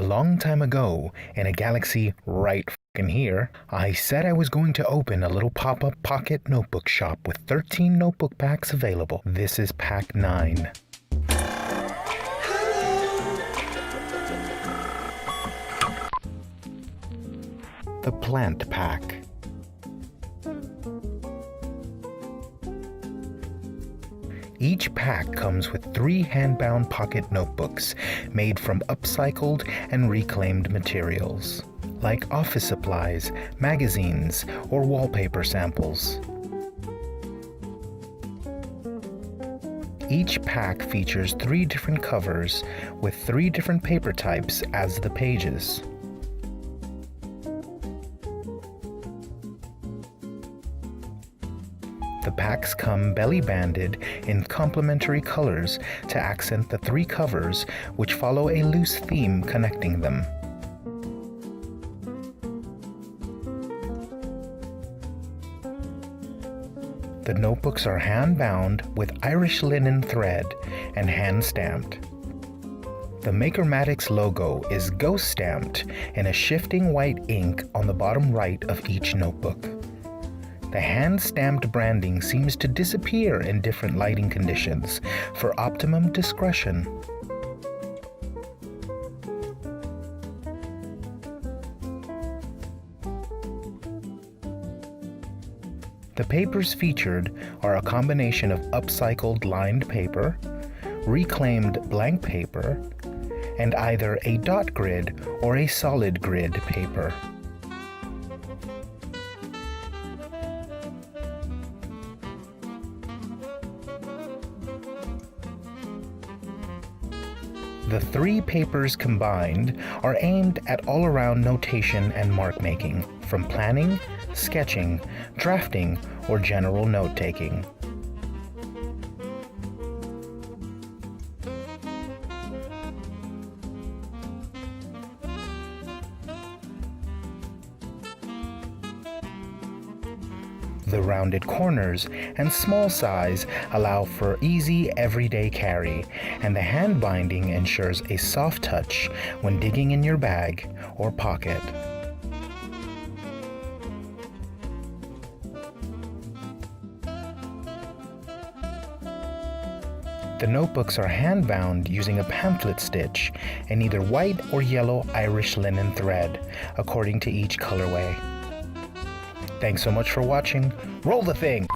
A long time ago, in a galaxy right f***ing here, I said I was going to open a little pop-up pocket notebook shop with 13 notebook packs available. This is pack 9. The Plant Pack. Each pack comes with 3 hand-bound pocket notebooks made from upcycled and reclaimed materials, like office supplies, magazines, or wallpaper samples. Each pack features 3 different covers with 3 different paper types as the pages. The packs come belly-banded in complementary colors to accent the 3 covers, which follow a loose theme connecting them. The notebooks are hand-bound with Irish linen thread and hand-stamped. The Maker Maddox logo is ghost-stamped in a shifting white ink on the bottom right of each notebook. The hand-stamped branding seems to disappear in different lighting conditions for optimum discretion. The papers featured are a combination of upcycled lined paper, reclaimed blank paper, and either a dot grid or a solid grid paper. The 3 papers combined are aimed at all-around notation and mark-making, from planning, sketching, drafting, or general note-taking. The rounded corners and small size allow for easy everyday carry, and the hand binding ensures a soft touch when digging in your bag or pocket. The notebooks are hand-bound using a pamphlet stitch in either white or yellow Irish linen thread, according to each colorway. Thanks so much for watching. Roll the thing!